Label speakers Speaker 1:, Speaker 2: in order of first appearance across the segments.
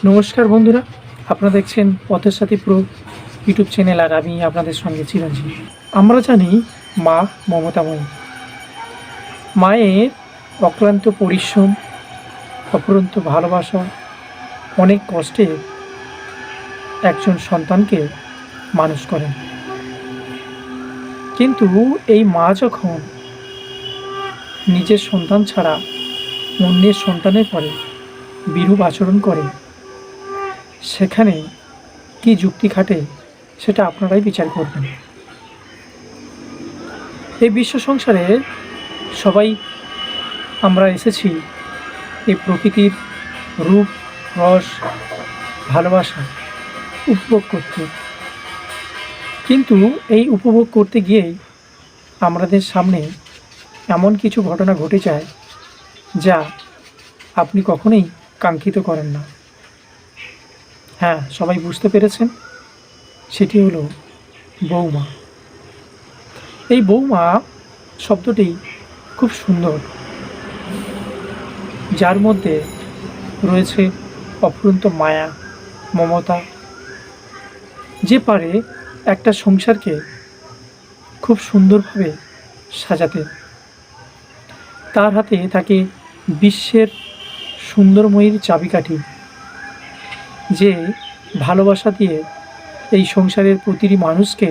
Speaker 1: নমস্কার বন্ধুরা, আপনারা দেখছেন পথের সাথী প্রো ইউটিউব চ্যানেল, আর আমি আপনাদের সঙ্গে চিরঞ্জীব। আমরা জানি মা মমতাময়ী। মায়ের অক্লান্ত পরিশ্রম, অফুরন্ত ভালোবাসা, অনেক কষ্টে একজন সন্তানকে মানুষ করেন। কিন্তু এই মা যখন নিজের সন্তান ছাড়া অন্যের সন্তানের পরে বিরূপ আচরণ করে, সেখানে কি যুক্তি খাটে সেটা আপনারাই বিচার করবেন। এই বিশ্ব সংসারে সবাই আমরা এসেছি এই প্রকৃতির রূপ, রস, ভালোবাসা উপভোগ করতে। কিন্তু এই উপভোগ করতে গিয়েই আমাদের সামনে এমন কিছু ঘটনা ঘটে যায় যা আপনি কখনোই কাঙ্ক্ষিত করেন না। হ্যাঁ, সবাই বুঝতে পেরেছেন, সেটি হলো বৌমা। এই বৌমা শব্দটি খুব সুন্দর, যার মধ্যে রয়েছে অফুরন্ত মায়া, মমতা, যে পারে একটা সংসারকে খুব সুন্দরভাবে সাজাতে। তার হাতে থাকে বিশ্বের সুন্দরময়ীর চাবিকাঠি, যে ভালোবাসা দিয়ে এই সংসারের প্রতিটি মানুষকে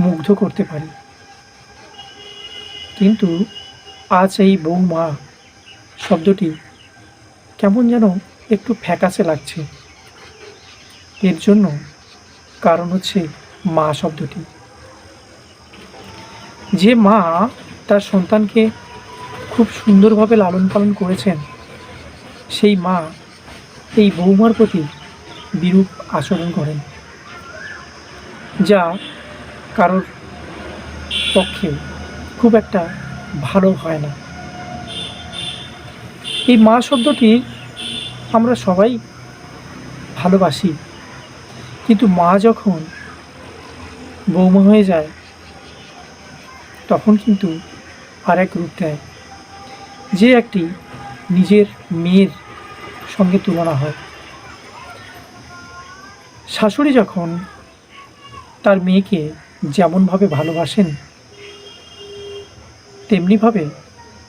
Speaker 1: মুগ্ধ করতে পারে। কিন্তু আজ এই বৌমা শব্দটি কেমন যেন একটু ফ্যাকাসে লাগছে। এর জন্য কারণ হচ্ছে মা শব্দটি। যে মা তার সন্তানকে খুব সুন্দরভাবে লালন পালন করেছেন, সেই মা এই বৌমার প্রতি বিরূপ আচরণ করেন, যা কারোর পক্ষে খুব একটা ভালো হয় না। এই মা শব্দটি আমরা সবাই ভালোবাসি, কিন্তু মা যখন বৌমা হয়ে যায় তখন কিন্তু আর এক রূপ দেয়, যে একটি নিজের মেয়ের সঙ্গে তুলনা হয়। শাশুড়ি যখন তার মেয়েকে যেমনভাবে ভালোবাসেন, তেমনিভাবে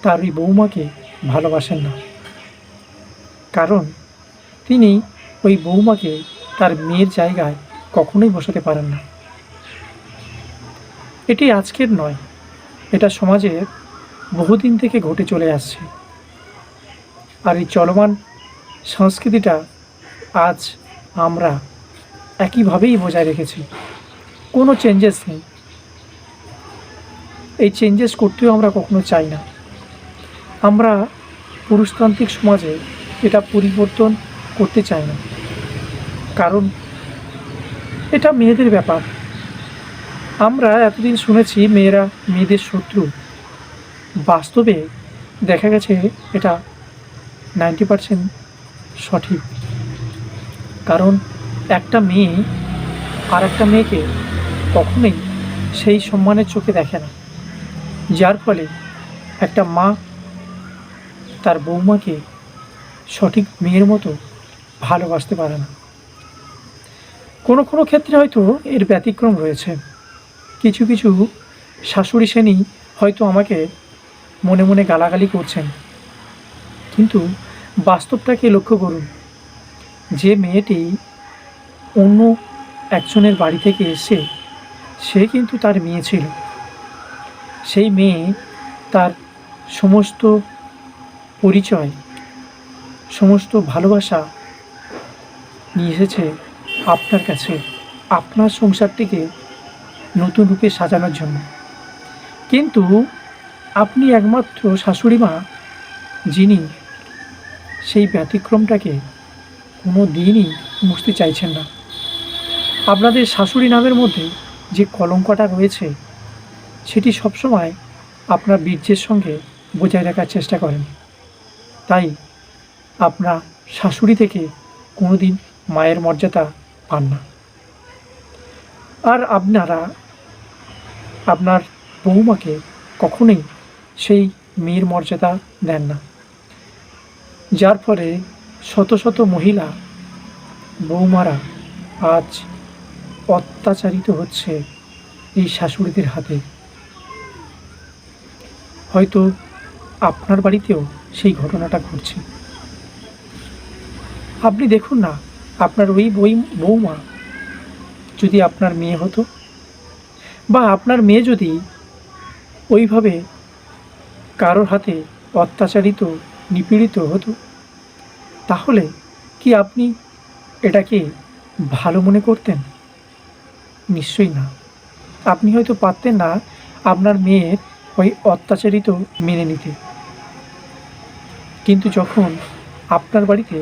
Speaker 1: তার ওই বৌমাকে ভালোবাসেন না, কারণ তিনি ওই বৌমাকে তার মেয়ের জায়গায় কখনোই বসাতে পারেন না। এটি আজকের নয়, এটা সমাজের বহুদিন থেকে ঘটে চলে আসছে। আর এই চলমান সংস্কৃতিটা আজ আমরা একইভাবেই বজায় রেখেছি, কোনো চেঞ্জেস নেই। এই চেঞ্জেস করতেও আমরা কখনো চাই না। আমরা পুরুষতান্ত্রিক সমাজে এটা পরিবর্তন করতে চাই না, কারণ এটা মেয়েদের ব্যাপার। আমরা এতদিন শুনেছি মেয়েরা মেয়েদের শত্রু, বাস্তবে দেখা গেছে এটা 90% সঠিক। কারণ একটা মেয়ে আর একটা মেয়েকে কখনোই সেই সম্মানের চোখে দেখে না, যার ফলে একটা মা তার বৌমাকে সঠিক মেয়ের মতো ভালোবাসতে পারে না। কোনো কোনো ক্ষেত্রে হয়তো এর ব্যতিক্রম রয়েছে। কিছু কিছু শাশুড়ি শ্রেণী হয়তো আমাকে মনে মনে গালাগালি করছেন, কিন্তু বাস্তবটাকে লক্ষ্য করুন। যে মেয়েটি অন্য একজনের বাড়ি থেকে এসে, সে কিন্তু তার মেয়ে ছিল। সেই মেয়ে তার সমস্ত পরিচয়, সমস্ত ভালোবাসা নিয়ে এসেছে আপনার কাছে, আপনার সংসারটিকে নতুন রূপে সাজানোর জন্য। কিন্তু আপনি একমাত্র শাশুড়ি মা, যিনি সেই ব্যতিক্রমটাকে কোনো দিনই মুছতে চাইছেন না। আপনাদের শাশুড়ি নামের মধ্যে যে কলঙ্কটা রয়েছে, সেটি সবসময় আপনার বীর্যের সঙ্গে বজায় রাখার চেষ্টা করেন। তাই আপনার শাশুড়ি থেকে কোনো দিন মায়ের মর্যাদা পান না। আর আপনারা আপনার বৌমাকে কখনোই সেই মেয়ের মর্যাদা দেন না, যার ফলে শত শত মহিলা বৌমারা আজ অত্যাচারিত হচ্ছে এই শাশুড়িদের হাতে। হয়তো আপনার বাড়িতেও সেই ঘটনাটা ঘটছে। আপনি দেখুন না, আপনার ওই বৌমা যদি আপনার মেয়ে হতো, বা আপনার মেয়ে যদি ওইভাবে কারোর হাতে অত্যাচারিত, নিপীড়িত হতো, তাহলে কি আপনি এটাকে ভালো মনে করতেন? নিশ্চয়ই না। আপনি হয়তো পারতেন না আপনার মেয়ের ওই অত্যাচারিত মেনে নিতে। কিন্তু যখন আপনার বাড়িতে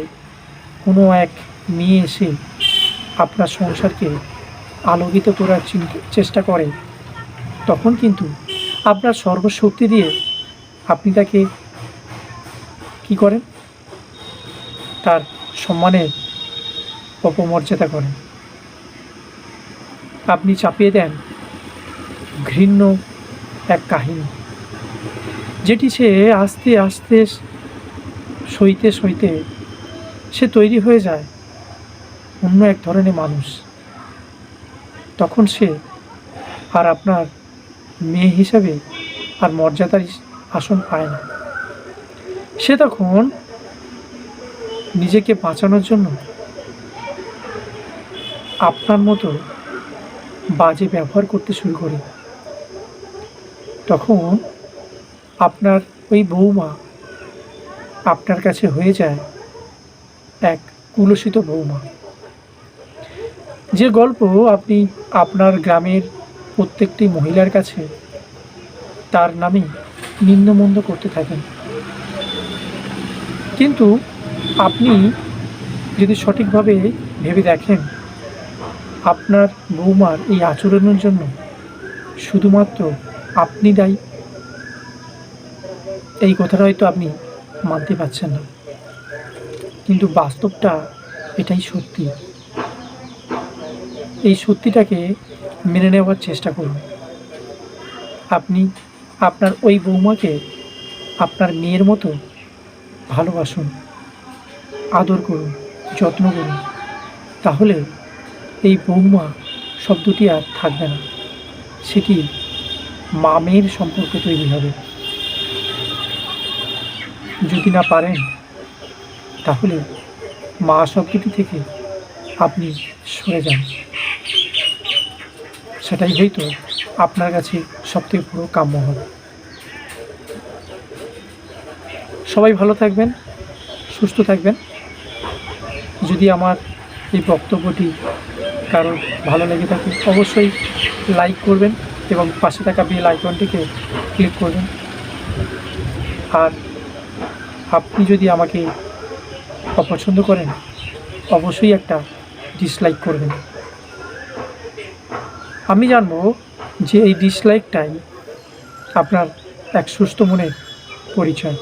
Speaker 1: কোনো এক মেয়ে এসে আপনার সংসারকে আলোকিত করার চেষ্টা করে, তখন কিন্তু আপনার সর্বশক্তি দিয়ে আপনি তাকে কী করেন? তার সম্মানের অপমর্যাদা করেন। আপনি চাপিয়ে দেন ঘৃণ্য এক কাহিনী, যেটি সে আস্তে আস্তে সইতে সইতে সে তৈরি হয়ে যায় অন্য এক ধরনের মানুষ। তখন সে আর আপনার মেয়ে হিসাবে আর মর্যাদার আসন পায় না। সে তখন নিজেকে বাঁচানোর জন্য আপনার মতো বাজে ব্যবহার করতে শুরু করে। তখন আপনার ওই বৌমা আপনার কাছে হয়ে যায় এক কুলসিত বৌমা, যে গল্প আপনি আপনার গ্রামের প্রত্যেকটি মহিলার কাছে তার নামে নিম্নমন্দ করতে থাকেন। কিন্তু আপনি যদি সঠিকভাবে ভেবে দেখেন, আপনার বৌমার এই আচরণের জন্য শুধুমাত্র আপনি দায়ী। এই কথাটা হয়তো আপনি মানতে পারছেন না, কিন্তু বাস্তবটা এটাই সত্যি। এই সত্যিটাকে মেনে নেওয়ার চেষ্টা করুন। আপনি আপনার ওই বৌমাকে আপনার মেয়ের মতো ভালোবাসুন, আদর করুন, যত্ন করুন। তাহলে এই বৌমা শব্দটি আর থাকবে না, সেটি মা মেয়ের সম্পর্ক তৈরি হবে। যদি না পারেন, তাহলে মা শব্দটি থেকে আপনি সরে যান। সেটাই হয়তো আপনার কাছে সবথেকে বড় কাম্য হবে। সবাই ভালো থাকবেন, সুস্থ থাকবেন। যদি আমার এই বক্তব্যটি কারো ভালো লেগে থাকে, অবশ্যই লাইক করবেন এবং পাশে থাকা বেল আইকনটিকে ক্লিক করবেন। আর আপনি যদি আমাকে অপছন্দ করেন, অবশ্যই একটা ডিসলাইক করবেন। আমি জানব যে এই ডিসলাইকটাই আপনার এক সুস্থ মনের পরিচয়।